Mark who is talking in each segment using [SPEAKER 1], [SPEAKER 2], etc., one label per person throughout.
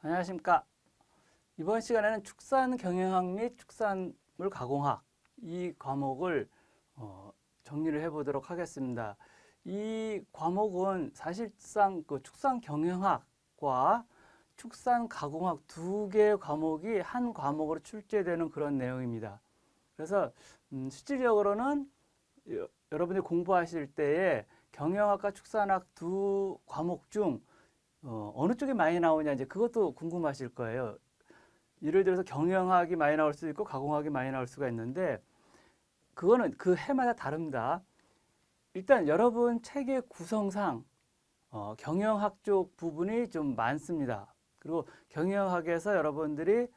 [SPEAKER 1] 안녕하십니까. 이번 시간에는 축산 경영학 및 축산물 가공학 이 과목을 정리를 해보도록 하겠습니다. 이 과목은 사실상 그 축산 경영학과 축산 가공학 두 개의 과목이 한 과목으로 출제되는 그런 내용입니다. 그래서 실질적으로는 여러분이 공부하실 때에 경영학과 축산학 두 과목 중 어느 쪽이 많이 나오냐 이제 그것도 궁금하실 거예요. 예를 들어서 경영학이 많이 나올 수도 있고 가공학이 많이 나올 수가 있는데 그거는 그 해마다 다릅니다. 일단 여러분 책의 구성상 경영학 쪽 부분이 좀 많습니다. 그리고 경영학에서 여러분들이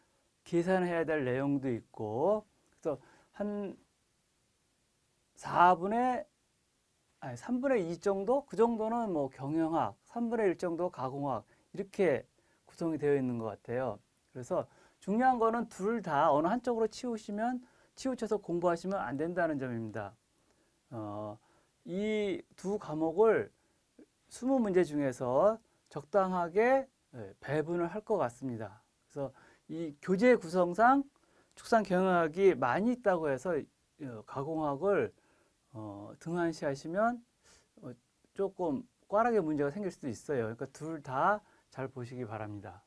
[SPEAKER 1] 계산해야 될 내용도 있고 그래서 한 3분의 2 정도? 그 정도는 뭐 경영학, 3분의 1 정도 가공학 이렇게 구성이 되어 있는 것 같아요. 그래서 중요한 거는 둘 다 어느 한쪽으로 치우쳐서 공부하시면 안 된다는 점입니다. 이 두 과목을 20문제 중에서 적당하게 배분을 할 것 같습니다. 그래서 이 교재 구성상 축산 경영학이 많이 있다고 해서 가공학을 등한시하시면 조금 꽈라게 문제가 생길 수도 있어요. 그러니까 둘 다 잘 보시기 바랍니다.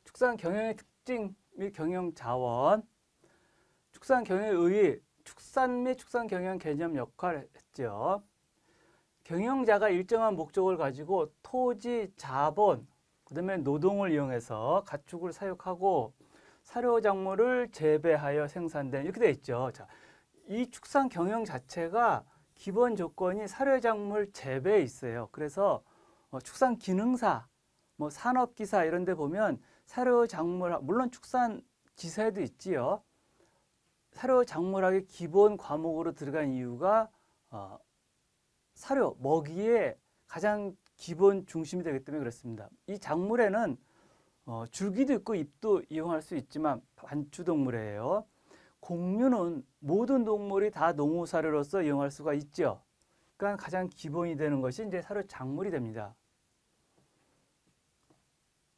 [SPEAKER 1] 축산 경영의 특징 및 경영 자원. 축산 경영의 축산 및 축산 경영 개념 역할을 했죠. 경영자가 일정한 목적을 가지고 토지, 자본, 그다음에 노동을 이용해서 가축을 사육하고 사료 작물을 재배하여 생산된 이렇게 되어 있죠. 자, 이 축산 경영 자체가 기본 조건이 사료 작물 재배에 있어요. 그래서 축산 기능사, 뭐 산업기사 이런 데 보면 사료 작물, 물론 축산 지사에도 있지요. 사료 작물학의 기본 과목으로 들어간 이유가 사료, 먹이의 가장 기본 중심이 되기 때문에 그렇습니다. 이 작물에는 줄기도 있고 잎도 이용할 수 있지만 반추동물이에요. 곡류는 모든 동물이 다 농우사료로서 이용할 수가 있죠. 그러니까 가장 기본이 되는 것이 이제 사료 작물이 됩니다.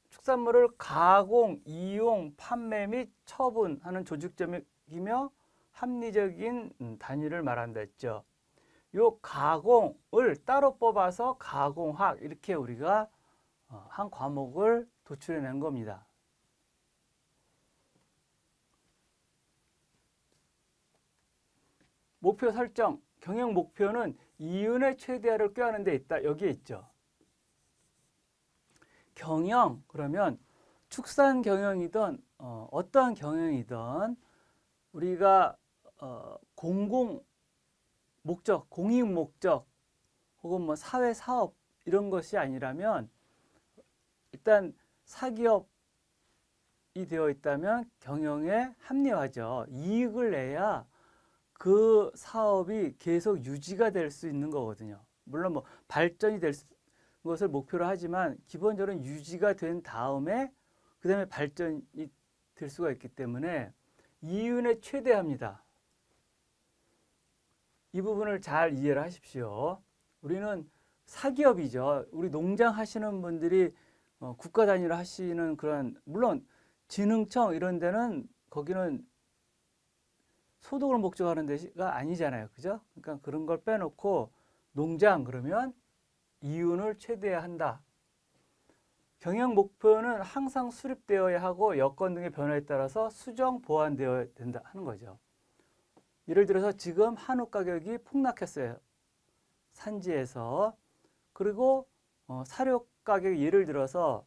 [SPEAKER 1] 축산물을 가공, 이용, 판매 및 처분하는 조직적이며 합리적인 단위를 말한다 했죠. 요 가공을 따로 뽑아서 가공학 이렇게 우리가 한 과목을 도출해 낸 겁니다. 목표 설정, 경영 목표는 이윤의 최대화를 꾀하는 데 있다. 여기에 있죠. 경영, 그러면 축산 경영이든 어떠한 경영이든 우리가 공공 목적, 공익 목적 혹은 뭐 사회 사업 이런 것이 아니라면 일단 사기업이 되어 있다면 경영에 합리화죠. 이익을 내야 그 사업이 계속 유지가 될 수 있는 거거든요. 물론 뭐 발전이 될 것을 목표로 하지만 기본적으로 유지가 된 다음에 그 다음에 발전이 될 수가 있기 때문에 이윤에 최대합니다. 이 부분을 잘 이해를 하십시오. 우리는 사기업이죠. 우리 농장 하시는 분들이 국가 단위로 하시는 그런 물론 진흥청 이런 데는 거기는 소득을 목적하는 데가 아니잖아요. 그죠? 그러니까 그런 걸 빼놓고 농장 그러면 이윤을 최대화한다. 경영 목표는 항상 수립되어야 하고 여건 등의 변화에 따라서 수정 보완되어야 된다 하는 거죠. 예를 들어서 지금 한우 가격이 폭락했어요. 산지에서. 그리고 사료 가격이 예를 들어서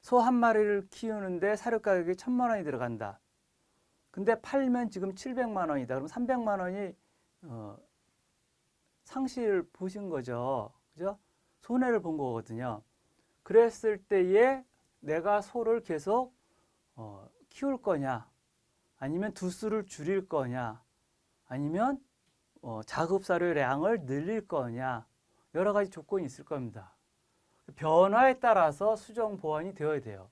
[SPEAKER 1] 소 한 마리를 키우는데 사료 가격이 1,000만 원이 들어간다. 근데 팔면 지금 700만 원이다. 그럼 300만 원이 상실을 보신 거죠. 그죠? 손해를 본 거거든요. 그랬을 때에 내가 소를 계속 키울 거냐, 아니면 두수를 줄일 거냐, 아니면 자급사료의 양을 늘릴 거냐, 여러 가지 조건이 있을 겁니다. 변화에 따라서 수정 보완이 되어야 돼요.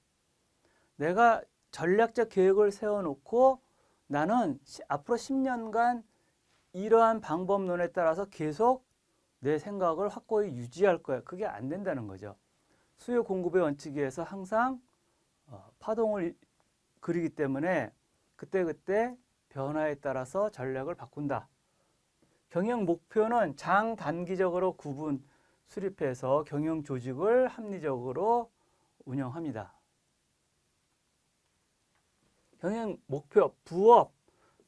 [SPEAKER 1] 내가 전략적 계획을 세워놓고 나는 앞으로 10년간 이러한 방법론에 따라서 계속 내 생각을 확고히 유지할 거야. 그게 안 된다는 거죠. 수요 공급의 원칙에 의해서 항상 파동을 그리기 때문에 그때그때 변화에 따라서 전략을 바꾼다. 경영 목표는 장단기적으로 구분 수립해서 경영 조직을 합리적으로 운영합니다. 경영 목표, 부업,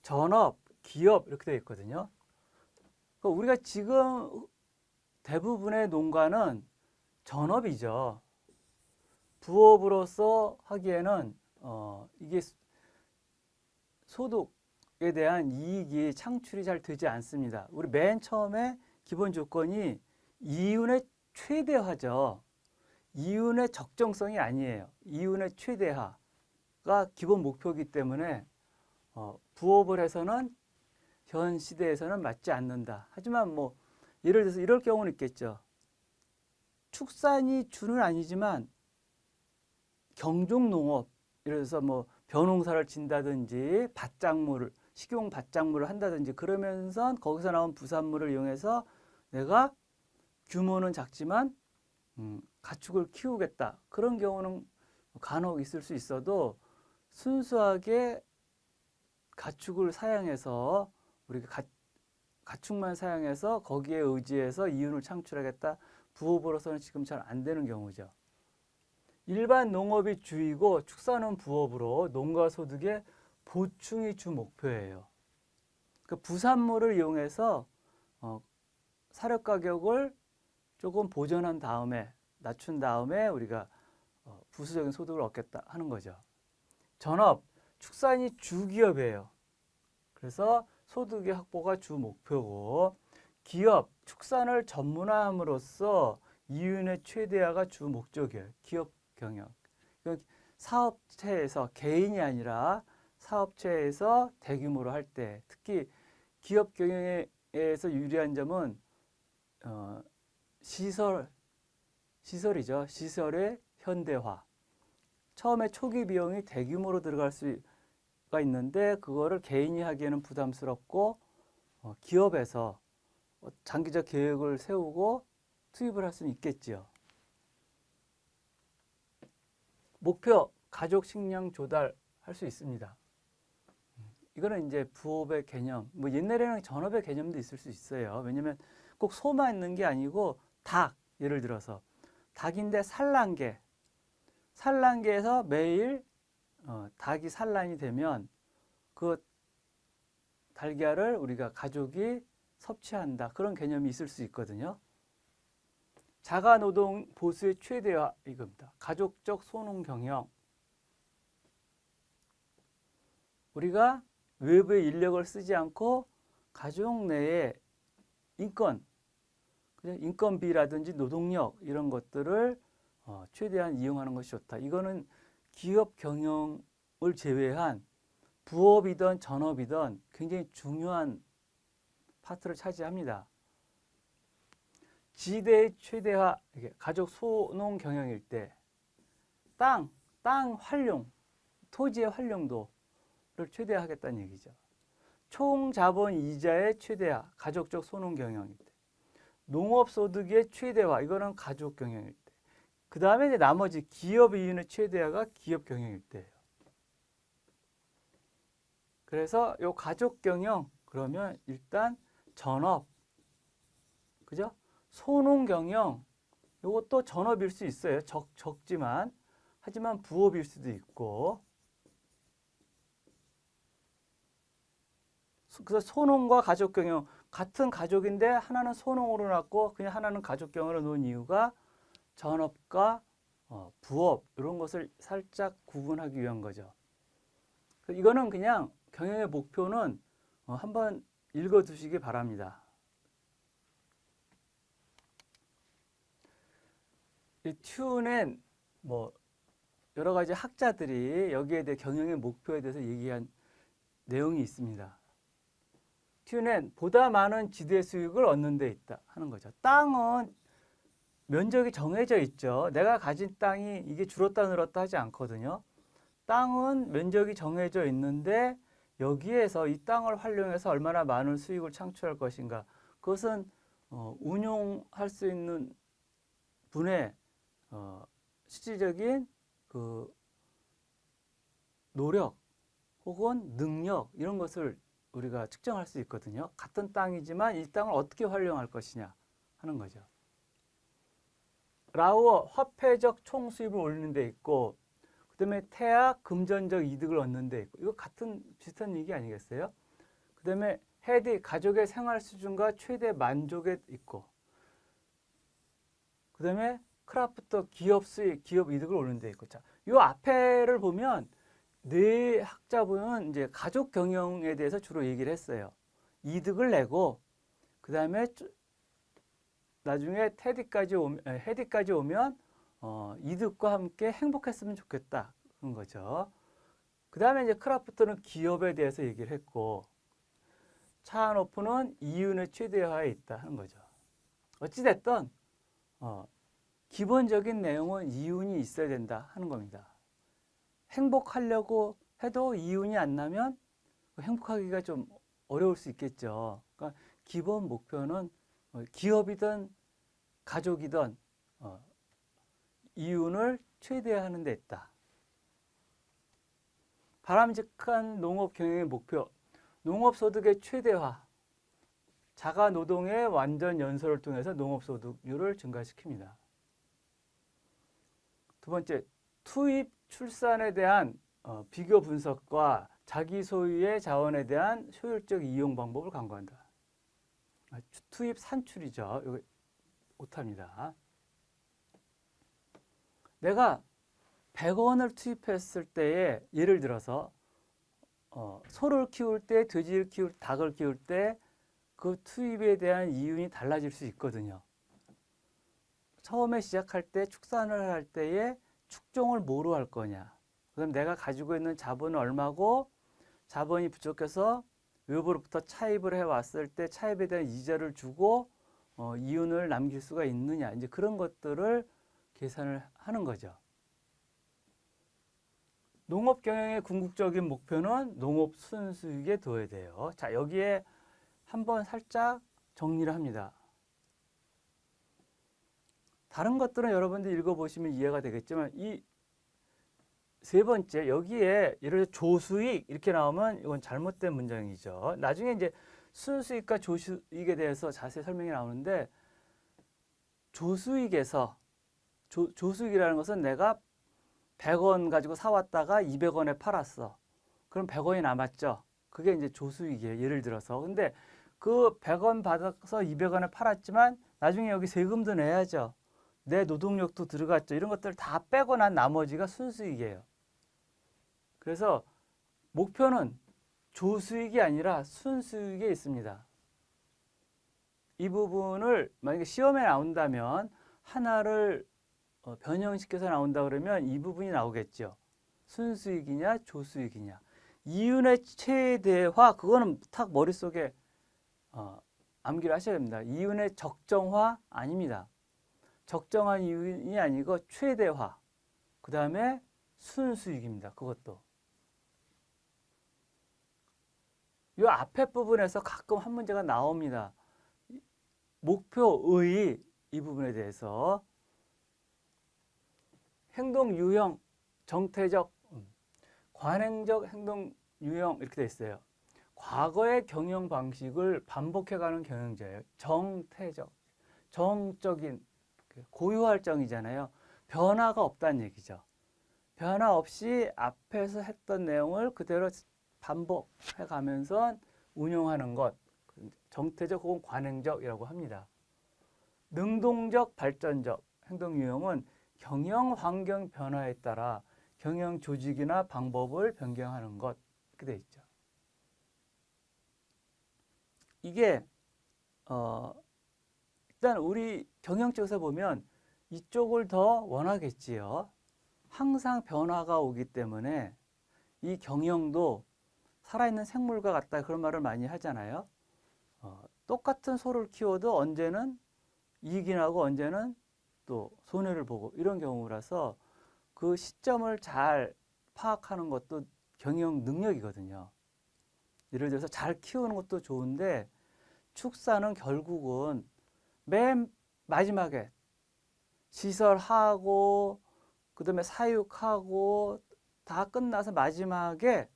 [SPEAKER 1] 전업, 기업 이렇게 되어 있거든요. 우리가 지금 대부분의 농가는 전업이죠. 부업으로서 하기에는 이게 소득에 대한 이익이 창출이 잘 되지 않습니다. 우리 맨 처음에 기본 조건이 이윤의 최대화죠. 이윤의 적정성이 아니에요. 이윤의 최대화가 기본 목표이기 때문에 부업을 해서는 현 시대에서는 맞지 않는다. 하지만 뭐 예를 들어서 이럴 경우는 있겠죠. 축산이 주는 아니지만 경종농업, 예를 들어서 뭐 벼농사를 진다든지 식용 밭작물을 한다든지 그러면서 거기서 나온 부산물을 이용해서 내가 규모는 작지만 가축을 키우겠다. 그런 경우는 간혹 있을 수 있어도 순수하게 가축을 사양해서 우리가 가축만 사양해서 거기에 의지해서 이윤을 창출하겠다. 부업으로서는 지금 잘 안 되는 경우죠. 일반 농업이 주이고 축산은 부업으로 농가 소득의 보충이 주 목표예요. 그 부산물을 이용해서 사료 가격을 조금 보전한 다음에 낮춘 다음에 우리가 부수적인 소득을 얻겠다 하는 거죠. 전업, 축산이 주기업이에요. 그래서 소득의 확보가 주 목표고 기업, 축산을 전문화함으로써 이윤의 최대화가 주 목적이에요. 기업 경영. 사업체에서 개인이 아니라 사업체에서 대규모로 할 때 특히 기업 경영에서 유리한 점은 시설이죠. 시설의 현대화. 처음에 초기 비용이 대규모로 들어갈 수가 있는데 그거를 개인이 하기에는 부담스럽고 기업에서 장기적 계획을 세우고 투입을 할 수는 있겠지요. 목표, 가족 식량 조달할 수 있습니다. 이거는 이제 부업의 개념, 뭐 옛날에는 전업의 개념도 있을 수 있어요. 왜냐면 꼭 소만 있는 게 아니고 닭, 예를 들어서 닭인데 산란계에서 매일 닭이 산란이 되면 그 달걀을 우리가 가족이 섭취한다. 그런 개념이 있을 수 있거든요. 자가노동 보수의 최대화 이겁니다. 가족적 소농 경영. 우리가 외부의 인력을 쓰지 않고 가족 내에 인건비라든지 노동력 이런 것들을 최대한 이용하는 것이 좋다. 이거는 기업 경영을 제외한 부업이든 전업이든 굉장히 중요한 파트를 차지합니다. 지대의 최대화, 가족 소농 경영일 때 땅 활용, 토지의 활용도를 최대화하겠다는 얘기죠. 총 자본 이자의 최대화, 가족적 소농 경영일 때. 농업 소득의 최대화, 이거는 가족 경영일 때. 그 다음에 이제 나머지 기업 이윤의 최대화가 기업 경영일 때예요. 그래서 요 가족 경영 그러면 일단 전업, 그죠? 소농 경영, 요것도 전업일 수 있어요. 적지만 하지만 부업일 수도 있고. 그래서 소농과 가족 경영 같은 가족인데 하나는 소농으로 낳고 그냥 하나는 가족 경영으로 놓은 이유가 전업과 부업 이런 것을 살짝 구분하기 위한 거죠. 이거는 그냥 경영의 목표는 한번 읽어두시기 바랍니다. 이 튜넨 뭐 여러 가지 학자들이 여기에 대해 경영의 목표에 대해서 얘기한 내용이 있습니다. 튜넨 보다 많은 지대 수익을 얻는 데 있다 하는 거죠. 땅은 면적이 정해져 있죠. 내가 가진 땅이 이게 줄었다 늘었다 하지 않거든요. 땅은 면적이 정해져 있는데 여기에서 이 땅을 활용해서 얼마나 많은 수익을 창출할 것인가. 그것은 운용할 수 있는 분의 실질적인 그 노력 혹은 능력 이런 것을 우리가 측정할 수 있거든요. 같은 땅이지만 이 땅을 어떻게 활용할 것이냐 하는 거죠. 라오어 화폐적 총수입을 올리는 데 있고, 그 다음에 태아 금전적 이득을 얻는 데 있고, 이거 같은 비슷한 얘기 아니겠어요? 그 다음에 헤디 가족의 생활 수준과 최대 만족에 있고, 그 다음에 크라프트 기업 수익, 기업 이득을 올리는 데 있고. 자, 이 앞에를 보면 네 학자분은 이제 가족 경영에 대해서 주로 얘기를 했어요. 이득을 내고, 그 다음에 나중에 헤디까지 오면 이득과 함께 행복했으면 좋겠다 그런 거죠. 그 다음에 이제 크라프트는 기업에 대해서 얘기를 했고, 차하노프는 이윤의 최대화에 있다 하는 거죠. 어찌됐든 기본적인 내용은 이윤이 있어야 된다 하는 겁니다. 행복하려고 해도 이윤이 안 나면 행복하기가 좀 어려울 수 있겠죠. 그러니까 기본 목표는 기업이든 가족이든 이윤을 최대화하는 데 있다. 바람직한 농업 경영의 목표, 농업소득의 최대화, 자가노동의 완전 연소를 통해서 농업소득률을 증가시킵니다. 두 번째, 투입 출산에 대한 비교 분석과 자기 소유의 자원에 대한 효율적 이용 방법을 강구한다. 투입 산출이죠. 이거 오타입니다. 내가 100원을 투입했을 때에 예를 들어서 소를 키울 때, 돼지를 키울 때, 닭을 키울 때 그 투입에 대한 이윤이 달라질 수 있거든요. 처음에 시작할 때 축산을 할 때에 축종을 뭐로 할 거냐. 그럼 내가 가지고 있는 자본은 얼마고 자본이 부족해서 외부로부터 차입을 해왔을 때 차입에 대한 이자를 주고 이윤을 남길 수가 있느냐. 이제 그런 것들을 계산을 하는 거죠. 농업 경영의 궁극적인 목표는 농업 순수익에 둬야 돼요. 자, 여기에 한번 살짝 정리를 합니다. 다른 것들은 여러분들 읽어보시면 이해가 되겠지만 이 세 번째 여기에 예를 들어 조수익 이렇게 나오면 이건 잘못된 문장이죠. 나중에 이제 순수익과 조수익에 대해서 자세히 설명이 나오는데 조수익에서 조수익이라는 것은 내가 100원 가지고 사왔다가 200원에 팔았어. 그럼 100원이 남았죠. 그게 이제 조수익이에요. 예를 들어서. 근데 그 100원 받아서 200원에 팔았지만 나중에 여기 세금도 내야죠. 내 노동력도 들어갔죠. 이런 것들을 다 빼고 난 나머지가 순수익이에요. 그래서 목표는 조수익이 아니라 순수익에 있습니다. 이 부분을 만약에 시험에 나온다면 하나를 변형시켜서 나온다 그러면 이 부분이 나오겠죠. 순수익이냐 조수익이냐. 이윤의 최대화 그거는 탁 머릿속에 암기를 하셔야 됩니다. 이윤의 적정화 아닙니다. 적정한 이윤이 아니고 최대화. 그 다음에 순수익입니다. 그것도. 이 앞에 부분에서 가끔 한 문제가 나옵니다. 목표의 이 부분에 대해서 행동 유형, 정태적, 관행적 행동 유형 이렇게 돼 있어요. 과거의 경영 방식을 반복해가는 경영자예요. 정태적, 정적인 고유할 정이잖아요. 변화가 없다는 얘기죠. 변화 없이 앞에서 했던 내용을 그대로 반복해 가면서 운용하는 것, 정태적 혹은 관행적이라고 합니다. 능동적, 발전적 행동 유형은 경영 환경 변화에 따라 경영 조직이나 방법을 변경하는 것 이렇게 돼 있죠. 이게 일단 우리 경영 쪽에서 보면 이쪽을 더 원하겠지요. 항상 변화가 오기 때문에 이 경영도 살아있는 생물과 같다 그런 말을 많이 하잖아요. 똑같은 소를 키워도 언제는 이익이 나고 언제는 또 손해를 보고 이런 경우라서 그 시점을 잘 파악하는 것도 경영 능력이거든요. 예를 들어서 잘 키우는 것도 좋은데 축사는 결국은 맨 마지막에 시설하고 그다음에 사육하고 다 끝나서 마지막에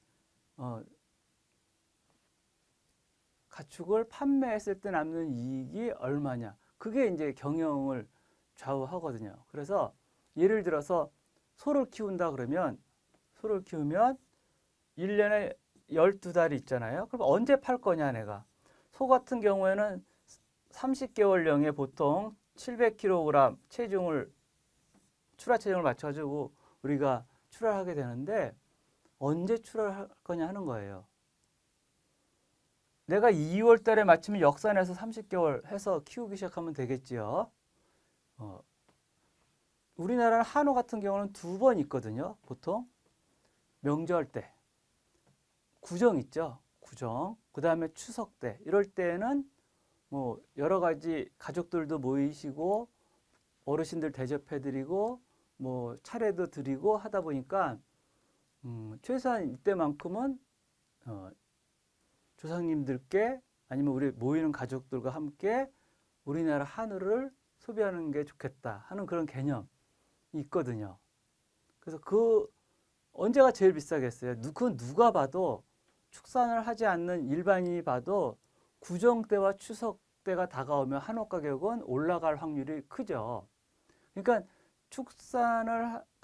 [SPEAKER 1] 가축을 판매했을 때 남는 이익이 얼마냐. 그게 이제 경영을 좌우하거든요. 그래서 예를 들어서 소를 키운다 그러면 소를 키우면 1년에 12달이 있잖아요. 그럼 언제 팔 거냐 내가. 소 같은 경우에는 30개월령에 보통 700kg 출하 체중을 맞춰가지고 우리가 출하하게 되는데 언제 출하할 거냐 하는 거예요. 내가 2월 달에 맞추면 역산해서 30개월 해서 키우기 시작하면 되겠지요. 우리나라는 한우 같은 경우는 2번 있거든요. 보통 명절 때 구정 있죠. 구정. 그 다음에 추석 때 이럴 때는 뭐 여러 가지 가족들도 모이시고 어르신들 대접해드리고 뭐 차례도 드리고 하다 보니까 최소한 이때만큼은 조상님들께 아니면 우리 모이는 가족들과 함께 우리나라 한우를 소비하는 게 좋겠다 하는 그런 개념이 있거든요. 그래서 언제가 제일 비싸겠어요? 그건 누가 봐도 축산을 하지 않는 일반인이 봐도 구정 때와 추석 때가 다가오면 한우 가격은 올라갈 확률이 크죠. 그러니까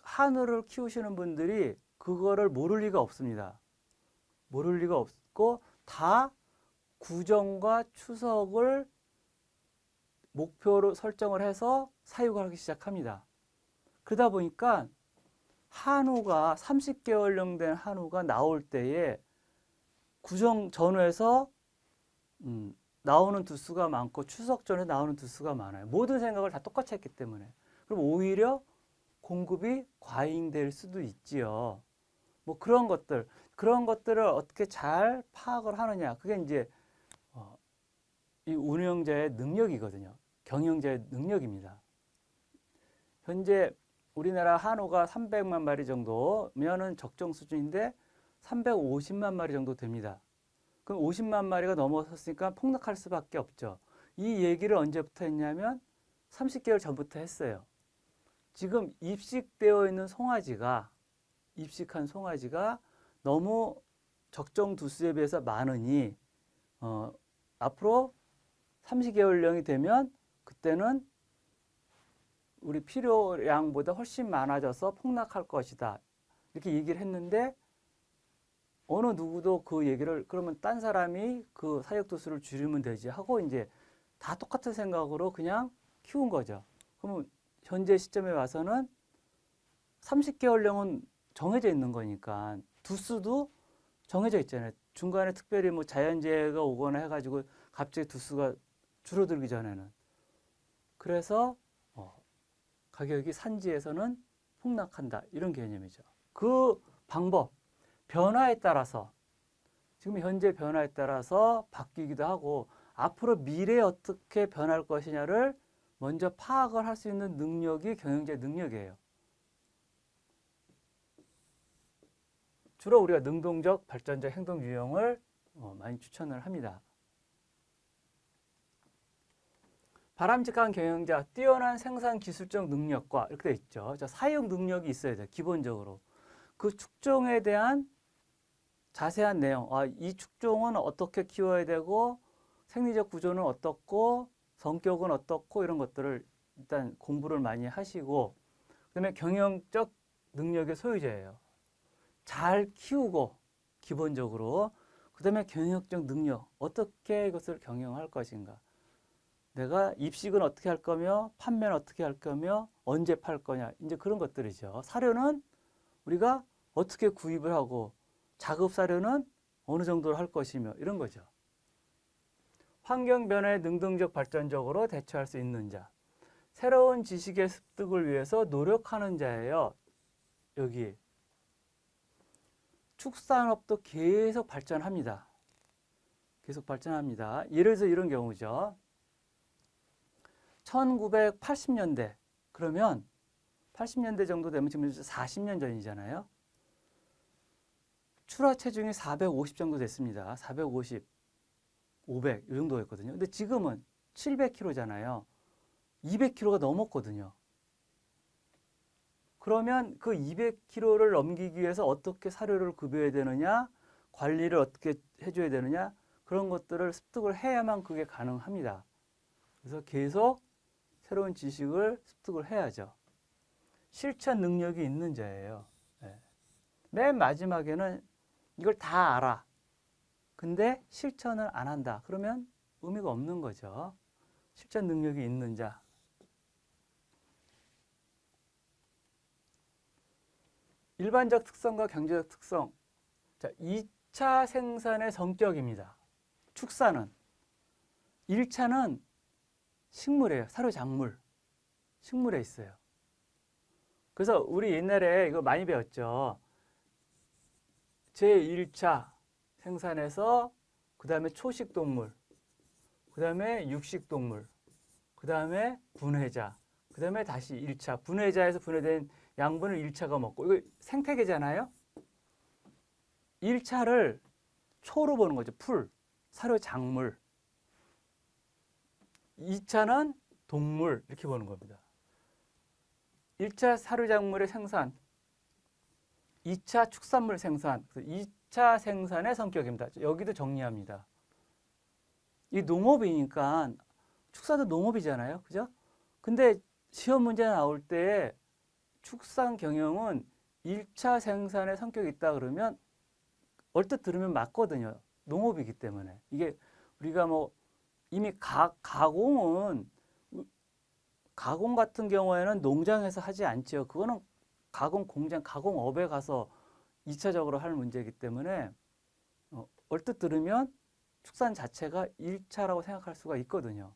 [SPEAKER 1] 한우를 키우시는 분들이 그거를 모를 리가 없습니다. 모를 리가 없고 다 구정과 추석을 목표로 설정을 해서 사육을 하기 시작합니다. 그러다 보니까 한우가 30개월령 된 한우가 나올 때에 구정 전후에서 나오는 두수가 많고 추석 전에 나오는 두수가 많아요. 모든 생각을 다 똑같이 했기 때문에. 그럼 오히려 공급이 과잉될 수도 있지요. 뭐 그런 것들을 어떻게 잘 파악을 하느냐. 그게 이제 이 운영자의 능력이거든요. 경영자의 능력입니다. 현재 우리나라 한우가 300만 마리 정도면은 적정 수준인데 350만 마리 정도 됩니다. 그럼 50만 마리가 넘어섰으니까 폭락할 수밖에 없죠. 이 얘기를 언제부터 했냐면 30개월 전부터 했어요. 지금 입식되어 있는 입식한 송아지가 너무 적정 두수에 비해서 많으니 앞으로 30개월령이 되면 그때는 우리 필요량보다 훨씬 많아져서 폭락할 것이다. 이렇게 얘기를 했는데 어느 누구도 그 얘기를 그러면 딴 사람이 그 사육 두수를 줄이면 되지 하고 이제 다 똑같은 생각으로 그냥 키운 거죠. 그러면 현재 시점에 와서는 30개월령은 정해져 있는 거니까 두수도 정해져 있잖아요. 중간에 특별히 뭐 자연재해가 오거나 해가지고 갑자기 두수가 줄어들기 전에는. 그래서 가격이 산지에서는 폭락한다. 이런 개념이죠. 그 방법, 변화에 따라서 지금 현재 변화에 따라서 바뀌기도 하고 앞으로 미래에 어떻게 변할 것이냐를 먼저 파악을 할 수 있는 능력이 경영자의 능력이에요. 주로 우리가 능동적, 발전적 행동 유형을 많이 추천을 합니다. 바람직한 경영자, 뛰어난 생산 기술적 능력과 이렇게 돼 있죠. 사육 능력이 있어야 돼요. 기본적으로. 그 축종에 대한 자세한 내용, 이 축종은 어떻게 키워야 되고 생리적 구조는 어떻고 성격은 어떻고 이런 것들을 일단 공부를 많이 하시고 그다음에 경영적 능력의 소유자예요. 잘 키우고 기본적으로 그다음에 경영적 능력, 어떻게 이것을 경영할 것인가. 내가 입식은 어떻게 할 거며 판매는 어떻게 할 거며 언제 팔 거냐. 이제 그런 것들이죠. 사료는 우리가 어떻게 구입을 하고 자급 사료는 어느 정도로 할 것이며 이런 거죠. 환경 변화에 능동적 발전적으로 대처할 수 있는 자. 새로운 지식의 습득을 위해서 노력하는 자예요. 여기 축산업도 계속 발전합니다. 계속 발전합니다. 예를 들어서 이런 경우죠. 1980년대 그러면 80년대 정도 되면 지금 40년 전이잖아요. 출하 체중이 450 정도 됐습니다. 450, 500 이 정도였거든요. 근데 지금은 700kg잖아요. 200kg가 넘었거든요. 그러면 그 200kg를 넘기기 위해서 어떻게 사료를 급여야 되느냐, 관리를 어떻게 해줘야 되느냐, 그런 것들을 습득을 해야만 그게 가능합니다. 그래서 계속 새로운 지식을 습득을 해야죠. 실천 능력이 있는 자예요. 네. 맨 마지막에는 이걸 다 알아. 근데 실천을 안 한다. 그러면 의미가 없는 거죠. 실천 능력이 있는 자. 일반적 특성과 경제적 특성. 자, 2차 생산의 성격입니다. 축사는. 1차는 식물이에요. 사료작물. 식물에 있어요. 그래서 우리 옛날에 이거 많이 배웠죠. 제1차 생산에서 그 다음에 초식동물, 그 다음에 육식동물, 그 다음에 분해자, 그 다음에 다시 1차. 분해자에서 분해된 양분을 1차가 먹고, 이거 생태계잖아요. 1차를 초로 보는 거죠. 풀, 사료작물. 2차는 동물, 이렇게 보는 겁니다. 1차 사료작물의 생산, 2차 축산물 생산, 2차 생산의 성격입니다. 여기도 정리합니다. 이 농업이니까 축사도 농업이잖아요. 그죠? 근데 시험 문제 나올 때 축산 경영은 1차 생산의 성격이 있다 그러면 얼뜻 들으면 맞거든요. 농업이기 때문에. 이게 우리가 뭐 이미 가공은 가공 같은 경우에는 농장에서 하지 않죠. 그거는 가공 공장, 가공업에 가서 2차적으로 할 문제이기 때문에 얼뜻 들으면 축산 자체가 1차라고 생각할 수가 있거든요.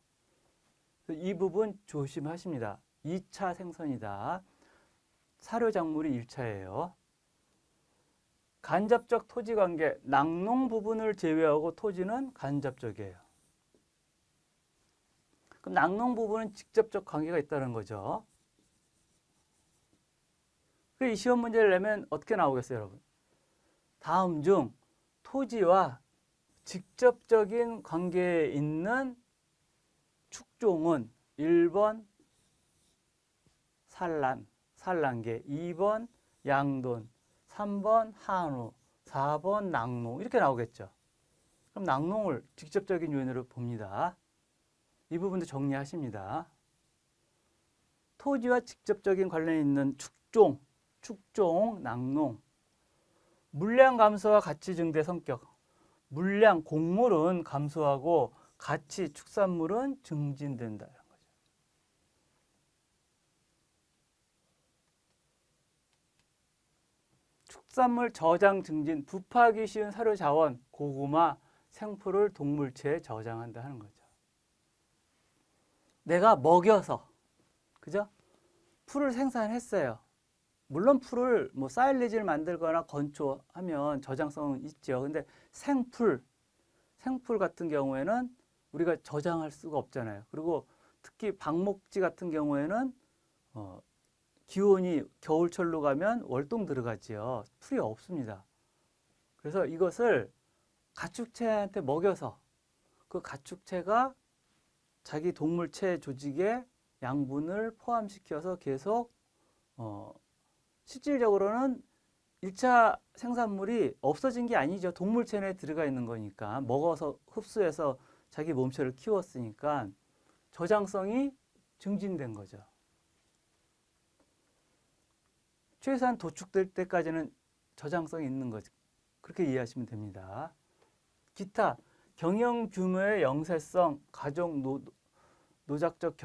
[SPEAKER 1] 이 부분 조심하십니다. 2차 생선이다. 사료작물이 1차예요. 간접적 토지관계, 낙농 부분을 제외하고 토지는 간접적이에요. 그럼 낙농 부분은 직접적 관계가 있다는 거죠. 이 시험 문제를 내면 어떻게 나오겠어요, 여러분? 다음 중 토지와 직접적인 관계에 있는 축종은 1번 산란계, 2번 양돈, 3번 한우, 4번 낙농 이렇게 나오겠죠. 그럼 낙농을 직접적인 요인으로 봅니다. 이 부분도 정리하십니다. 토지와 직접적인 관련이 있는 축종, 낙농. 물량 감소와 가치 증대 성격. 물량, 곡물은 감소하고 가치, 축산물은 증진된다. 이런 거죠. 축산물 저장 증진, 부파하기 쉬운 사료 자원, 고구마, 생풀을 동물체에 저장한다 하는 거죠. 내가 먹여서, 그죠? 풀을 생산했어요. 물론 풀을 뭐 사일리지를 만들거나 건조하면 저장성은 있죠. 근데 생풀 같은 경우에는 우리가 저장할 수가 없잖아요. 그리고 특히 방목지 같은 경우에는 기온이 겨울철로 가면 월동 들어가지요. 풀이 없습니다. 그래서 이것을 가축체한테 먹여서 그 가축체가 자기 동물체 조직에 양분을 포함시켜서 계속 실질적으로는 1차 생산물이 없어진 게 아니죠. 동물체 내에 들어가 있는 거니까 먹어서 흡수해서 자기 몸체를 키웠으니까 저장성이 증진된 거죠. 최소한 도축될 때까지는 저장성이 있는 거죠. 그렇게 이해하시면 됩니다. 기타 경영 규모의 영세성, 가족 노작적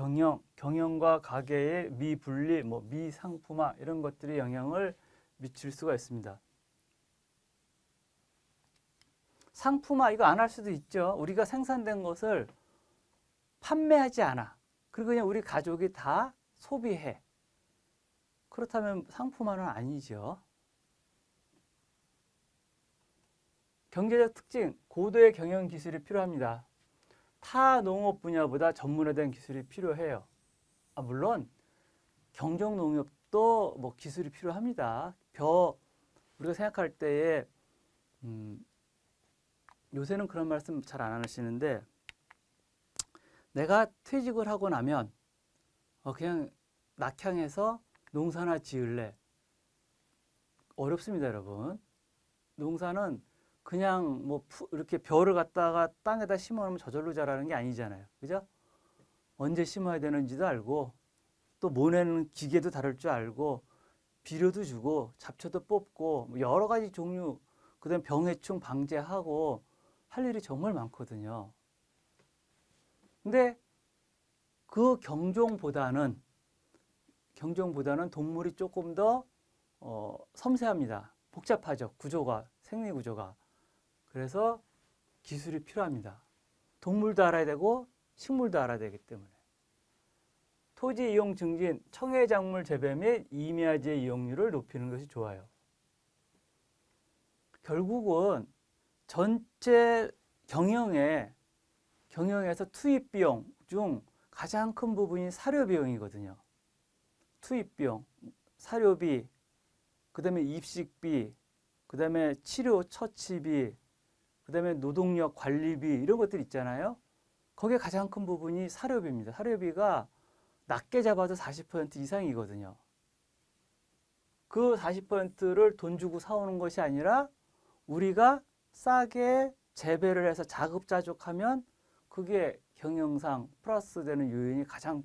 [SPEAKER 1] 경영과 가계의 미분리, 미상품화 이런 것들이 영향을 미칠 수가 있습니다. 상품화 이거 안 할 수도 있죠. 우리가 생산된 것을 판매하지 않아. 그리고 그냥 우리 가족이 다 소비해. 그렇다면 상품화는 아니죠. 경제적 특징, 고도의 경영 기술이 필요합니다. 타 농업 분야보다 전문화된 기술이 필요해요. 물론 경정 농업도 뭐 기술이 필요합니다. 우리가 생각할 때에 요새는 그런 말씀 잘 안 하시는데 내가 퇴직을 하고 나면 그냥 낙향해서 농사나 지을래. 어렵습니다, 여러분. 농사는 그냥 뭐 이렇게 벼를 갖다가 땅에다 심어놓으면 저절로 자라는 게 아니잖아요. 그죠? 언제 심어야 되는지도 알고, 또 모내는 기계도 다룰 줄 알고, 비료도 주고, 잡초도 뽑고, 뭐 여러 가지 종류, 그 다음에 병해충 방제하고, 할 일이 정말 많거든요. 근데 그 경종보다는 동물이 조금 더 섬세합니다. 복잡하죠. 구조가, 생리 구조가. 그래서 기술이 필요합니다. 동물도 알아야 되고 식물도 알아야 되기 때문에. 토지 이용 증진, 청해작물 재배 및 임야지의 이용률을 높이는 것이 좋아요. 결국은 전체 경영에서 투입 비용 중 가장 큰 부분이 사료 비용이거든요. 투입 비용, 사료비, 그 다음에 입식비, 그 다음에 치료 처치비, 그 다음에 노동력 관리비 이런 것들 있잖아요. 거기에 가장 큰 부분이 사료비입니다. 사료비가 낮게 잡아도 40% 이상이거든요. 그 40%를 돈 주고 사오는 것이 아니라 우리가 싸게 재배를 해서 자급자족하면 그게 경영상 플러스 되는 요인이 가장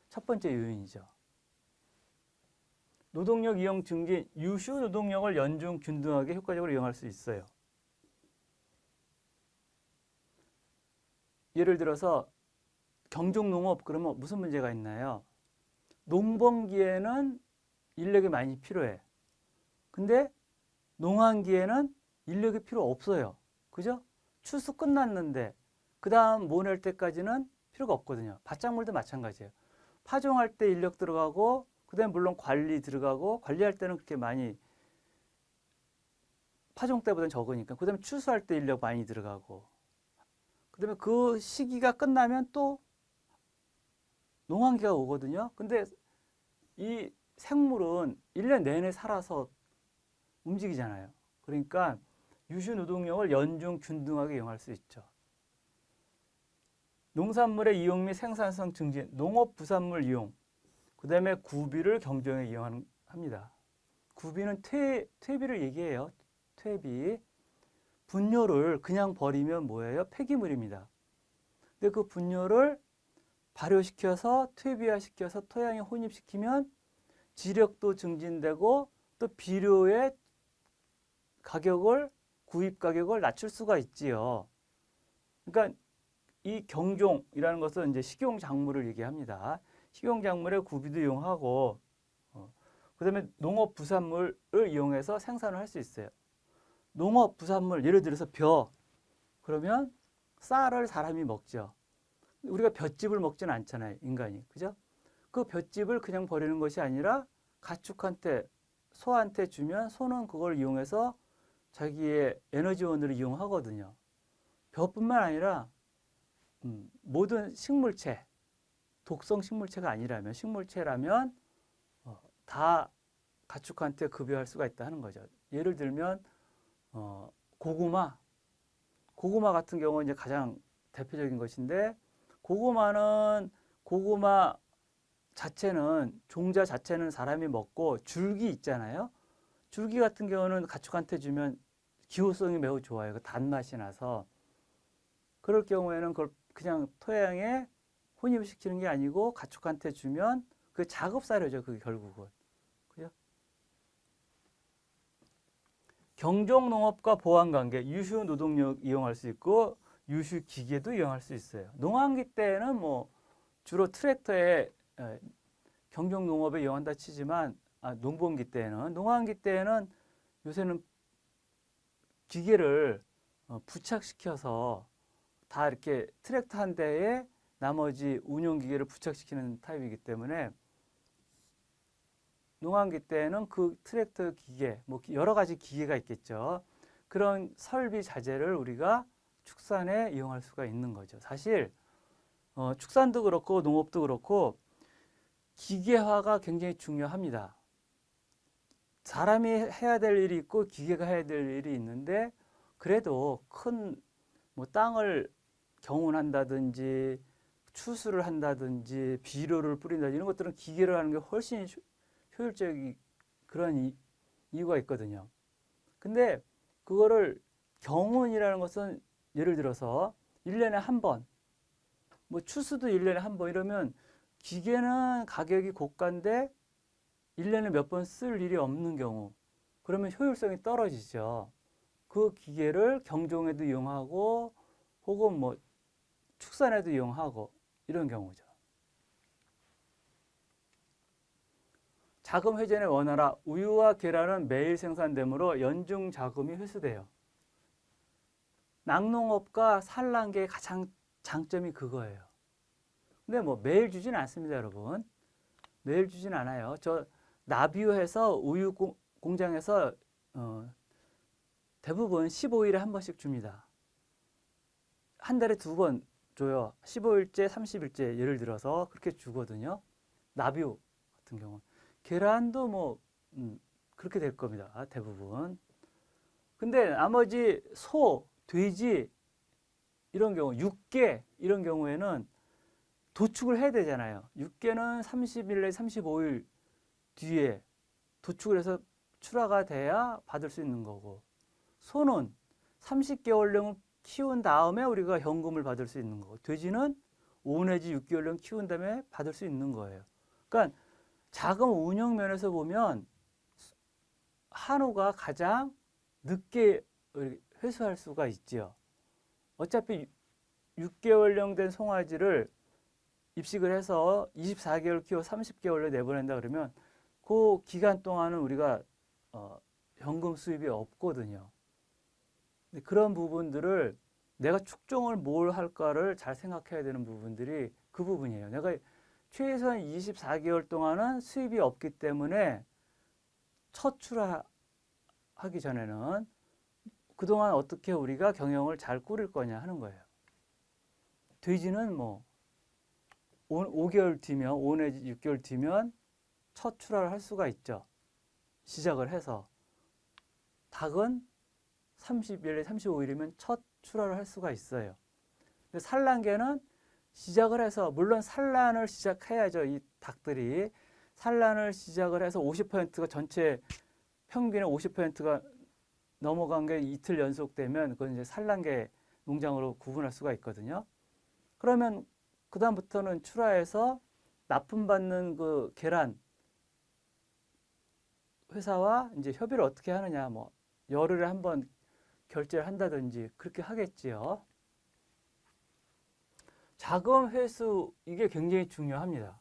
[SPEAKER 1] 첫 번째 요인이죠. 노동력 이용 증진, 유휴 노동력을 연중 균등하게 효과적으로 이용할 수 있어요. 예를 들어서 경종농업 그러면 무슨 문제가 있나요? 농번기에는 인력이 많이 필요해. 근데 농한기에는 인력이 필요 없어요. 그죠? 추수 끝났는데 그 다음 모낼 때까지는 필요가 없거든요. 밭작물도 마찬가지예요. 파종할 때 인력 들어가고 그 다음에 물론 관리 들어가고 관리할 때는 그렇게 많이 파종 때보다는 적으니까 그 다음에 추수할 때 인력 많이 들어가고 그 다음에 그 시기가 끝나면 또 농한기가 오거든요. 근데 이 생물은 1년 내내 살아서 움직이잖아요. 그러니까 유휴 노동력을 연중 균등하게 이용할 수 있죠. 농산물의 이용 및 생산성 증진, 농업 부산물 이용, 그 다음에 구비를 경종에 이용합니다. 구비는 퇴비를 얘기해요. 퇴비. 분뇨를 그냥 버리면 뭐예요? 폐기물입니다. 근데 그 분뇨를 발효시켜서 퇴비화시켜서 토양에 혼입시키면 지력도 증진되고 또 비료의 구입 가격을 낮출 수가 있지요. 그러니까 이 경종이라는 것은 이제 식용작물을 얘기합니다. 식용작물의 구비도 이용하고, 그 다음에 농업 부산물을 이용해서 생산을 할 수 있어요. 농업 부산물, 예를 들어서 그러면 쌀을 사람이 먹죠. 우리가 볏짚을 먹지는 않잖아요, 인간이. 그죠? 그 볏짚을 그냥 버리는 것이 아니라 가축한테, 소한테 주면 소는 그걸 이용해서 자기의 에너지원으로 이용하거든요. 벼뿐만 아니라 모든 식물체, 독성 식물체가 아니라면, 식물체라면 다 가축한테 급여할 수가 있다 하는 거죠. 예를 들면 고구마 같은 경우는 이제 가장 대표적인 것인데 고구마 자체는 종자 자체는 사람이 먹고 줄기 있잖아요. 줄기 같은 경우는 가축한테 주면 기호성이 매우 좋아요. 그 단맛이 나서 그럴 경우에는 그걸 그냥 토양에 혼입시키는 게 아니고 가축한테 주면 그 작업사료죠. 그게 결국은. 그죠? 경종농업과 보완관계, 유휴 노동력 이용할 수 있고 유휴 기계도 이용할 수 있어요. 농한기 때는 뭐 주로 트랙터에 경종농업에 이용한다 치지만 농번기 때는 농한기 때는 요새는 기계를 부착시켜서 다 이렇게 트랙터 한 대에 나머지 운용기계를 부착시키는 타입이기 때문에 농한기 때는 그 트랙터 기계, 뭐 여러 가지 기계가 있겠죠. 그런 설비 자재를 우리가 축산에 이용할 수가 있는 거죠. 사실 축산도 그렇고 농업도 그렇고 기계화가 굉장히 중요합니다. 사람이 해야 될 일이 있고 기계가 해야 될 일이 있는데 그래도 큰 뭐 땅을 경운한다든지 추수를 한다든지 비료를 뿌린다든지 이런 것들은 기계로 하는 게 훨씬 효율적인 그런 이유가 있거든요. 근데 그거를 경운이라는 것은 예를 들어서 1년에 한 번, 뭐 추수도 1년에 한 번 이러면 기계는 가격이 고가인데 1년에 몇 번 쓸 일이 없는 경우, 그러면 효율성이 떨어지죠. 그 기계를 경종에도 이용하고 혹은 뭐 축산에도 이용하고 이런 경우죠. 자금 회전의 원활화, 우유와 계란은 매일 생산되므로 연중 자금이 회수돼요. 낙농업과 산란계의 가장 장점이 그거예요. 근데 뭐 매일 주진 않습니다, 여러분. 매일 주진 않아요. 저 나비효해서 우유 공장에서 대부분 15일에 한 번씩 줍니다. 한 달에 2번 줘요. 15일째, 30일째 예를 들어서 그렇게 주거든요. 나비효 같은 경우는. 계란도 뭐 그렇게 될 겁니다. 대부분. 근데 나머지 소, 돼지 이런 경우, 육개 이런 경우에는 도축을 해야 되잖아요. 육개는 30일 내 35일 뒤에 도축을 해서 출하가 돼야 받을 수 있는 거고, 소는 30개월령 키운 다음에 우리가 현금을 받을 수 있는 거고, 돼지는 5 내지 6개월령 키운 다음에 받을 수 있는 거예요. 그러니까 자금 운영 면에서 보면 한우가 가장 늦게 회수할 수가 있지요. 어차피 6개월령 된 송아지를 입식을 해서 24개월 키워 30개월에 내보낸다 그러면 그 기간 동안은 우리가 현금 수입이 없거든요. 근데 그런 부분들을 내가 축종을 뭘 할까를 잘 생각해야 되는 부분들이 그 부분이에요. 내가 최소한 24개월 동안은 수입이 없기 때문에 첫 출하하기 전에는 그동안 어떻게 우리가 경영을 잘 꾸릴 거냐 하는 거예요. 돼지는 뭐 5개월 뒤면, 5 내지 6개월 뒤면 첫 출하를 할 수가 있죠. 시작을 해서. 닭은 30일, 35일이면 첫 출하를 할 수가 있어요. 근데 산란계는 시작을 해서, 물론 산란을 시작해야죠. 이 닭들이. 산란을 시작을 해서 50%가 전체 평균의 50%가 넘어간 게 이틀 연속되면 그건 이제 산란계 농장으로 구분할 수가 있거든요. 그러면 그다음부터는 출하해서 납품받는 그 계란 회사와 이제 협의를 어떻게 하느냐, 뭐 열흘에 한 번 결제를 한다든지 그렇게 하겠지요. 자금 회수, 이게 굉장히 중요합니다.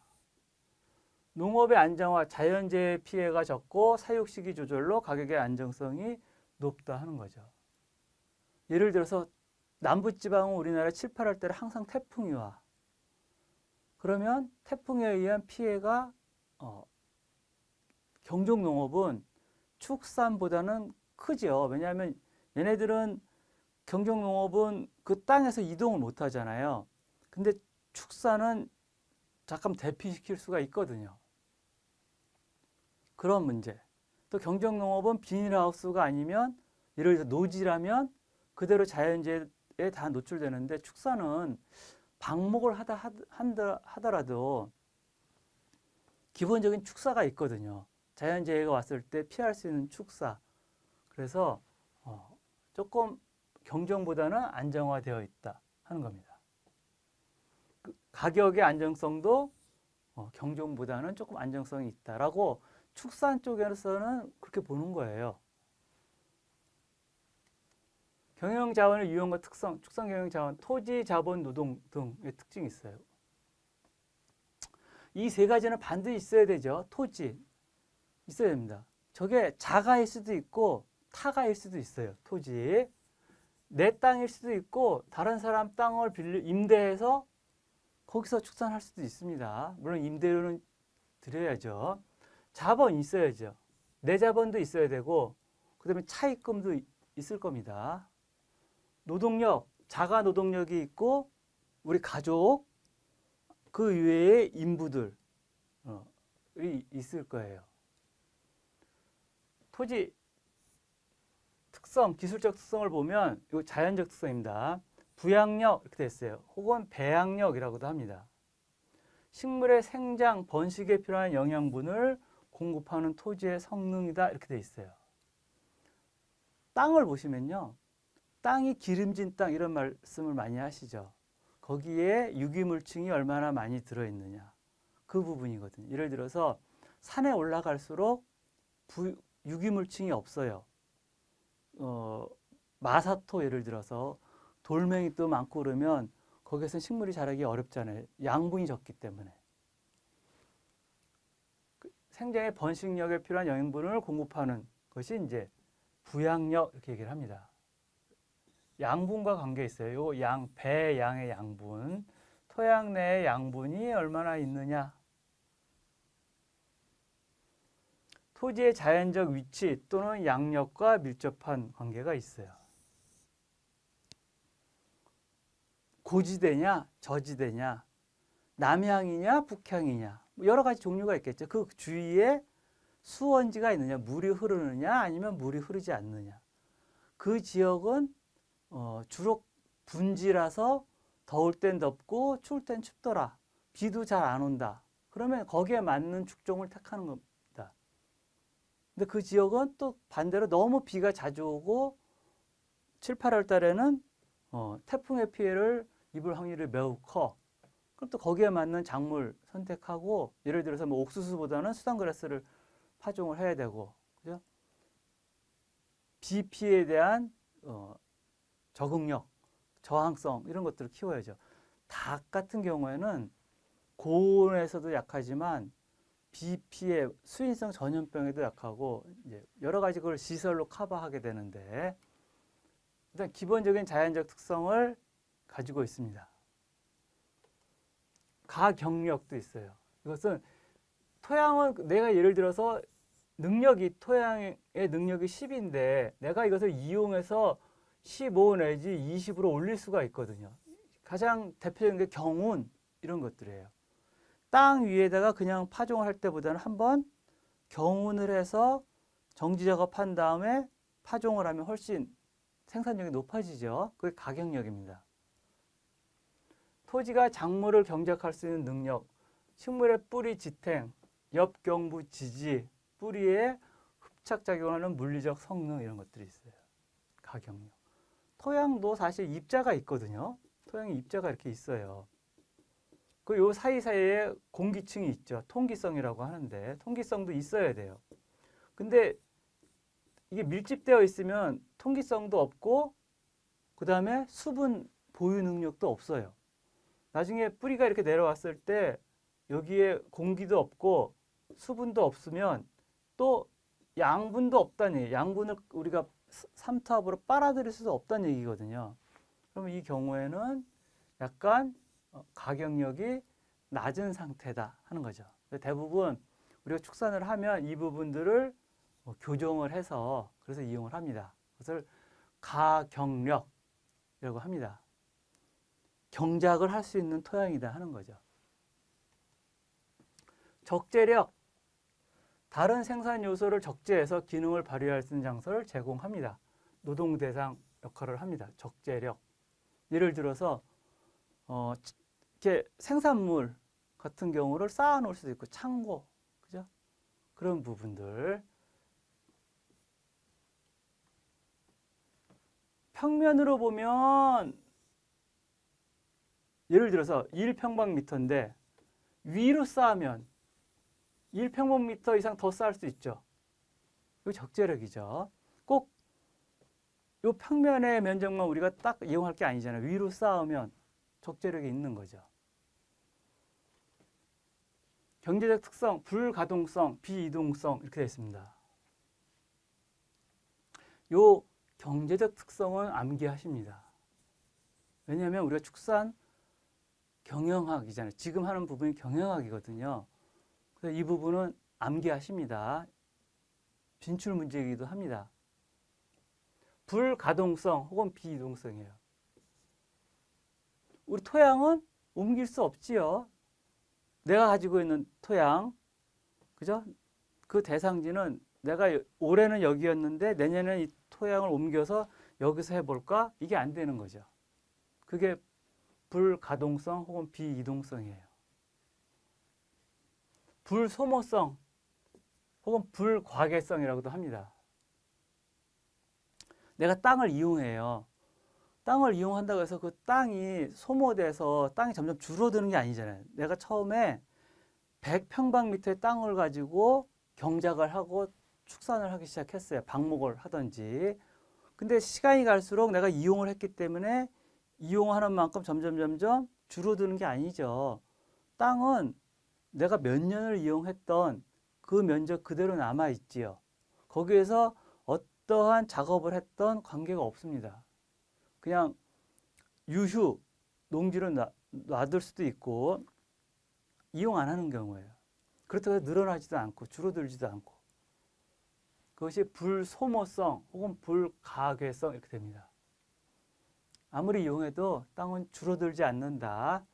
[SPEAKER 1] 농업의 안정화, 자연재해 피해가 적고 사육 시기 조절로 가격의 안정성이 높다 하는 거죠. 예를 들어서 남부지방은 우리나라 7, 8월 달에 항상 태풍이 와. 그러면 태풍에 의한 피해가 경종농업은 축산보다는 크죠. 왜냐하면 얘네들은 경종농업은 그 땅에서 이동을 못 하잖아요. 근데 축산은 잠깐 대피시킬 수가 있거든요. 그런 문제. 또 경종농업은 비닐하우스가 아니면 예를 들어서 노지라면 그대로 자연재해에 다 노출되는데, 축산은 방목을 하더라도 기본적인 축사가 있거든요. 자연재해가 왔을 때 피할 수 있는 축사. 그래서 조금 경종보다는 안정화되어 있다 하는 겁니다. 가격의 안정성도 경종보다는 조금 안정성이 있다라고 축산 쪽에서는 그렇게 보는 거예요. 경영자원의 유형과 특성, 축산 경영자원, 토지, 자본, 노동 등의 특징이 있어요. 이 세 가지는 반드시 있어야 되죠. 토지 있어야 됩니다. 저게 자가일 수도 있고 타가일 수도 있어요. 토지. 내 땅일 수도 있고 다른 사람 땅을 임대해서 거기서 축산할 수도 있습니다. 물론 임대료는 드려야죠. 자본 있어야죠. 내 자본도 있어야 되고 그다음에 차입금도 있을 겁니다. 노동력, 자가 노동력이 있고 우리 가족, 그 이외의 인부들이 있을 거예요. 토지 특성, 기술적 특성을 보면 이거 자연적 특성입니다. 부양력 이렇게 됐어요. 혹은 배양력이라고도 합니다. 식물의 생장, 번식에 필요한 영양분을 공급하는 토지의 성능이다. 이렇게 돼 있어요. 땅을 보시면요. 땅이 기름진 땅 이런 말씀을 많이 하시죠. 거기에 유기물층이 얼마나 많이 들어있느냐. 그 부분이거든요. 예를 들어서 산에 올라갈수록 유기물층이 없어요. 마사토 예를 들어서 돌멩이 또 많고 그러면 거기에서 식물이 자라기 어렵잖아요. 양분이 적기 때문에. 생장의 번식력에 필요한 영양분을 공급하는 것이 이제 부양력 이렇게 얘기를 합니다. 양분과 관계 있어요. 요 배 양의 양분, 토양 내의 양분이 얼마나 있느냐. 토지의 자연적 위치 또는 양력과 밀접한 관계가 있어요. 고지대냐, 저지대냐, 남향이냐, 북향이냐, 여러 가지 종류가 있겠죠. 그 주위에 수원지가 있느냐, 물이 흐르느냐, 아니면 물이 흐르지 않느냐. 그 지역은 주로 분지라서 더울 땐 덥고 추울 땐 춥더라. 비도 잘 안 온다. 그러면 거기에 맞는 축종을 택하는 겁니다. 근데 그 지역은 또 반대로 너무 비가 자주 오고 7, 8월 달에는 태풍의 피해를 입을 확률이 매우 커. 그럼 또 거기에 맞는 작물 선택하고 예를 들어서 뭐 옥수수보다는 수단그라스를 파종을 해야 되고, 그죠? 비 피해에 대한 적응력, 저항성 이런 것들을 키워야죠. 닭 같은 경우에는 고온에서도 약하지만 비 피해, 수인성 전염병에도 약하고 이제 여러 가지 그걸 시설로 커버하게 되는데 일단 기본적인 자연적 특성을 가지고 있습니다. 가경력도 있어요. 이것은 토양은 내가 예를 들어서 토양의 능력이 10인데 내가 이것을 이용해서 15 내지 20으로 올릴 수가 있거든요. 가장 대표적인 게 경운 이런 것들이에요. 땅 위에다가 그냥 파종을 할 때보다는 한번 경운을 해서 정지 작업한 다음에 파종을 하면 훨씬 생산력이 높아지죠. 그게 가경력입니다. 토지가 작물을 경작할 수 있는 능력, 식물의 뿌리 지탱, 엽경부 지지, 뿌리에 흡착작용하는 물리적 성능 이런 것들이 있어요. 가경력. 토양도 사실 입자가 있거든요. 토양에 입자가 이렇게 있어요. 그 요 사이사이에 공기층이 있죠. 통기성이라고 하는데 통기성도 있어야 돼요. 근데 이게 밀집되어 있으면 통기성도 없고 그 다음에 수분 보유 능력도 없어요. 나중에 뿌리가 이렇게 내려왔을 때 여기에 공기도 없고 수분도 없으면 또 양분도 없다는 얘기예요. 양분을 우리가 삼투압으로 빨아들일 수도 없다는 얘기거든요. 그러면 이 경우에는 약간 가경력이 낮은 상태다 하는 거죠. 대부분 우리가 축산을 하면 이 부분들을 교정을 해서 그래서 이용을 합니다. 그것을 가경력이라고 합니다. 경작을 할 수 있는 토양이다 하는 거죠. 적재력. 다른 생산 요소를 적재해서 기능을 발휘할 수 있는 장소를 제공합니다. 노동 대상 역할을 합니다. 적재력. 예를 들어서 이렇게 생산물 같은 경우를 쌓아 놓을 수도 있고 창고, 그죠? 그런 부분들. 평면으로 보면 예를 들어서 1평방미터인데 위로 쌓으면 1평방미터 이상 더 쌓을 수 있죠. 이거 적재력이죠. 꼭 이 평면의 면적만 우리가 딱 이용할 게 아니잖아요. 위로 쌓으면 적재력이 있는 거죠. 경제적 특성, 불가동성, 비이동성 이렇게 되어 있습니다. 요 경제적 특성은 암기하십니다. 왜냐하면 우리가 축산 경영학이잖아요. 지금 하는 부분이 경영학이거든요. 그래서 이 부분은 암기하십니다. 진출 문제이기도 합니다. 불가동성 혹은 비이동성이에요. 우리 토양은 옮길 수 없지요. 내가 가지고 있는 토양, 그죠? 그 대상지는 내가 올해는 여기였는데 내년에 이 토양을 옮겨서 여기서 해볼까? 이게 안 되는 거죠. 그게 불가동성 혹은 비이동성이에요. 불소모성 혹은 불과계성이라고도 합니다. 내가 땅을 이용해요. 땅을 이용한다고 해서 그 땅이 소모돼서 땅이 점점 줄어드는 게 아니잖아요. 내가 처음에 100평방미터의 땅을 가지고 경작을 하고 축산을 하기 시작했어요. 방목을 하든지. 근데 시간이 갈수록 내가 이용을 했기 때문에 이용하는 만큼 점점 줄어드는 게 아니죠. 땅은 내가 몇 년을 이용했던 그 면적 그대로 남아있지요. 거기에서 어떠한 작업을 했던 관계가 없습니다. 그냥 유휴, 농지로 놔둘 수도 있고 이용 안 하는 경우예요. 그렇다고 해서 늘어나지도 않고 줄어들지도 않고. 그것이 불소모성 혹은 불가괴성 이렇게 됩니다. 아무리 이용해도 땅은 줄어들지 않는다.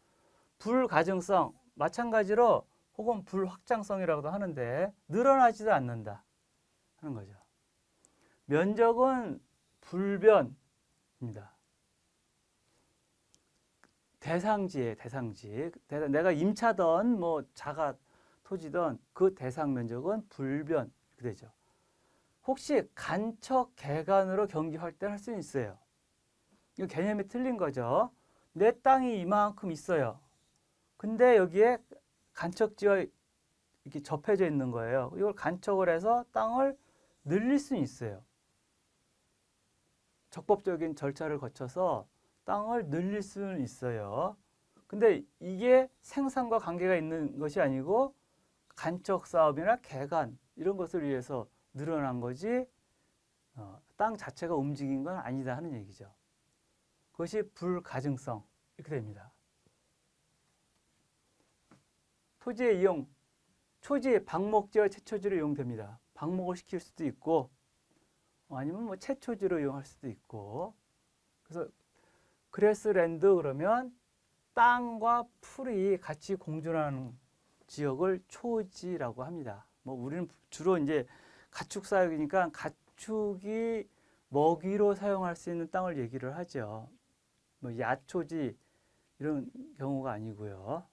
[SPEAKER 1] 불가증성, 마찬가지로 혹은 불확장성이라고도 하는데 늘어나지도 않는다 하는 거죠. 면적은 불변입니다. 대상지에 대상지. 내가 임차든 뭐 자가 토지든 그 대상 면적은 불변 이렇게 되죠. 혹시 간척 개간으로 경지 확대할 수는 있어요. 이 개념이 틀린 거죠. 내 땅이 이만큼 있어요. 근데 여기에 간척지와 이렇게 접해져 있는 거예요. 이걸 간척을 해서 땅을 늘릴 수는 있어요. 적법적인 절차를 거쳐서 땅을 늘릴 수는 있어요. 근데 이게 생산과 관계가 있는 것이 아니고 간척 사업이나 개간 이런 것을 위해서 늘어난 거지 땅 자체가 움직인 건 아니다 하는 얘기죠. 그것이 불가증성 이렇게 됩니다. 토지의 이용, 초지, 방목지와 채초지로 이용됩니다. 방목을 시킬 수도 있고 아니면 뭐 채초지로 이용할 수도 있고. 그래서 그래스랜드 그러면 땅과 풀이 같이 공존하는 지역을 초지라고 합니다. 뭐 우리는 주로 이제 가축 사육이니까 가축이 먹이로 사용할 수 있는 땅을 얘기를 하죠. 뭐 야초지 이런 경우가 아니고요.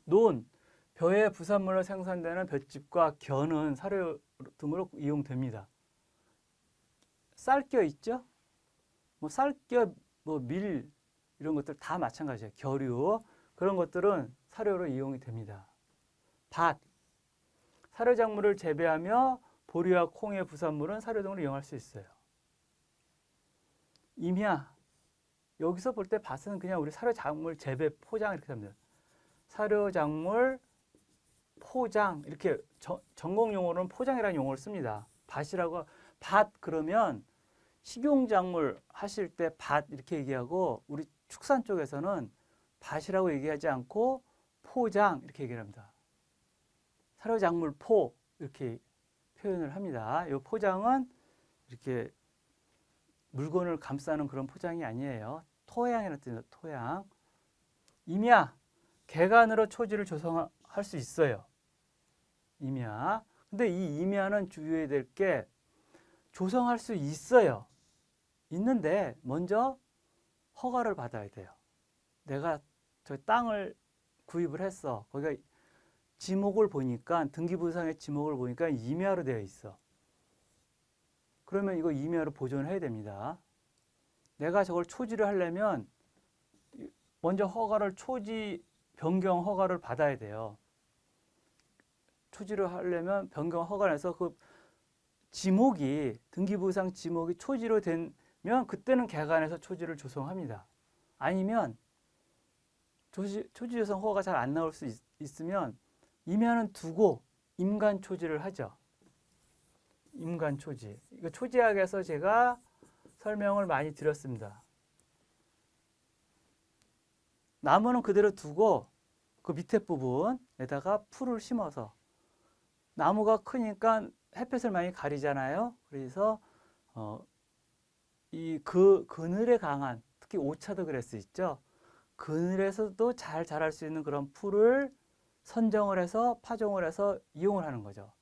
[SPEAKER 1] 논, 벼의 부산물로 생산되는 볏짚과 겨는 사료 등으로 이용됩니다. 쌀겨 있죠? 뭐 쌀겨, 뭐 밀 이런 것들 다 마찬가지예요. 겨류 그런 것들은 사료로 이용이 됩니다. 밭, 사료작물을 재배하며 보리와 콩의 부산물은 사료 등으로 이용할 수 있어요. 임야, 여기서 볼 때 밭은 그냥 우리 사료작물 재배 포장 이렇게 합니다. 사료작물 포장 이렇게 전공 용어로는 포장이라는 용어를 씁니다. 밭이라고 밭 그러면 식용작물 하실 때 밭 이렇게 얘기하고 우리 축산 쪽에서는 밭이라고 얘기하지 않고 포장 이렇게 얘기를 합니다. 사료작물 포 이렇게 표현을 합니다. 이 포장은 이렇게 물건을 감싸는 그런 포장이 아니에요. 토양이라는 뜻입니다. 토양. 임야, 개간으로 초지를 조성할 수 있어요. 임야. 근데 이 임야는 주의해야 될 게 조성할 수 있어요. 있는데 먼저 허가를 받아야 돼요. 내가 저 땅을 구입을 했어. 거기가 지목을 보니까 등기부상의 지목을 보니까 임야로 되어 있어. 그러면 이거 임야로 보존해야 됩니다. 내가 저걸 초지를 하려면 먼저 허가를 초지 변경 허가를 받아야 돼요. 초지를 하려면 변경 허가를 해서 그 지목이 등기부상 지목이 초지로 되면 그때는 개간해서 초지를 조성합니다. 아니면 초지 조성 허가가 잘 안 나올 수 있으면 임야는 두고 임간 초지를 하죠. 임간 초지. 이거 초지학에서 제가 설명을 많이 드렸습니다. 나무는 그대로 두고 그 밑에 부분에다가 풀을 심어서 나무가 크니까 햇볕을 많이 가리잖아요. 그래서 이 그늘에 강한 특히 오차도 그랬을 수 있죠. 그늘에서도 잘 자랄 수 있는 그런 풀을 선정을 해서 파종을 해서 이용을 하는 거죠.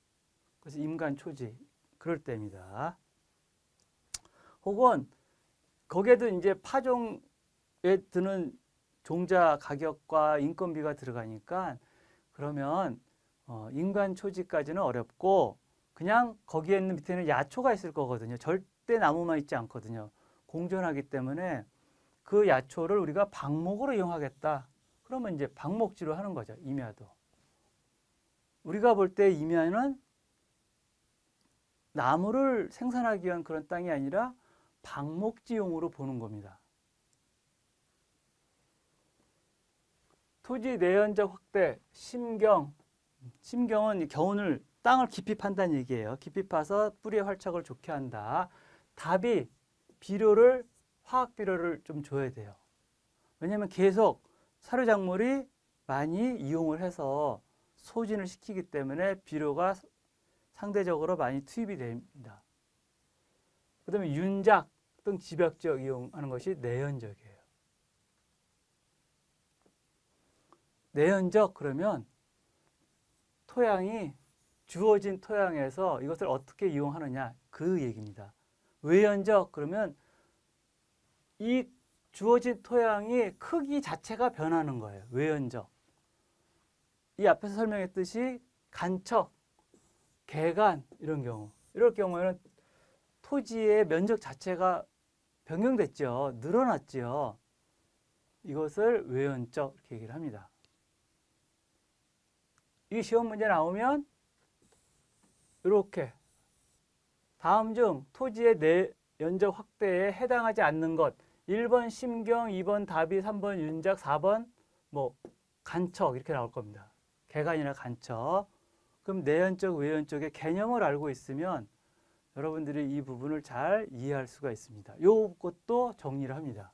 [SPEAKER 1] 그래서 임간 초지 그럴 때입니다. 혹은 거기에도 이제 파종에 드는 종자 가격과 인건비가 들어가니까 그러면 인간 초지까지는 어렵고 그냥 거기에 있는 밑에는 야초가 있을 거거든요. 절대 나무만 있지 않거든요. 공존하기 때문에 그 야초를 우리가 방목으로 이용하겠다. 그러면 이제 방목지로 하는 거죠. 임야도. 우리가 볼 때 임야는 나무를 생산하기 위한 그런 땅이 아니라 방목지용으로 보는 겁니다. 토지 내연적 확대, 심경. 심경은 겨운을 땅을 깊이 판다는 얘기예요. 깊이 파서 뿌리의 활착을 좋게 한다. 답이 비료를 화학 비료를 좀 줘야 돼요. 왜냐하면 계속 사료작물이 많이 이용을 해서 소진을 시키기 때문에 비료가 상대적으로 많이 투입이 됩니다. 그 다음에 윤작 등 집약적 이용하는 것이 내연적이에요. 내연적 그러면 토양이 주어진 토양에서 이것을 어떻게 이용하느냐 그 얘기입니다. 외연적 그러면 이 주어진 토양이 크기 자체가 변하는 거예요. 외연적. 이 앞에서 설명했듯이 간척, 개간 이런 경우. 이럴 경우에는 토지의 면적 자체가 변경됐죠. 늘어났죠. 이것을 외연적 이렇게 얘기를 합니다. 이 시험 문제 나오면 이렇게 다음 중 토지의 내연적 확대에 해당하지 않는 것 1번 심경, 2번 답이, 3번 윤작, 4번 뭐 간척 이렇게 나올 겁니다. 개간이나 간척. 그럼 내연적, 외연적의 개념을 알고 있으면 여러분들이 이 부분을 잘 이해할 수가 있습니다. 이것도 정리를 합니다.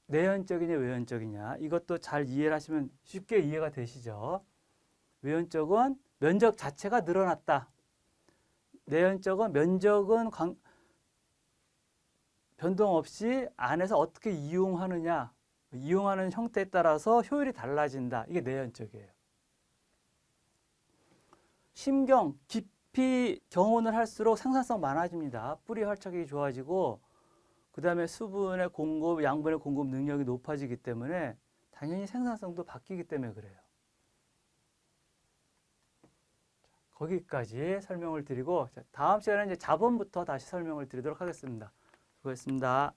[SPEAKER 1] 내연적이냐 외연적이냐 이것도 잘 이해를 하시면 쉽게 이해가 되시죠. 외연적은 면적 자체가 늘어났다. 내연적은 면적은 변동 없이 안에서 어떻게 이용하느냐 이용하는 형태에 따라서 효율이 달라진다. 이게 내연적이에요. 심경, 깊이 경운을 할수록 생산성 많아집니다. 뿌리 활착이 좋아지고 그 다음에 수분의 공급, 양분의 공급 능력이 높아지기 때문에 당연히 생산성도 바뀌기 때문에 그래요. 거기까지 설명을 드리고 다음 시간에 이제 자본부터 다시 설명을 드리도록 하겠습니다. 수고했습니다.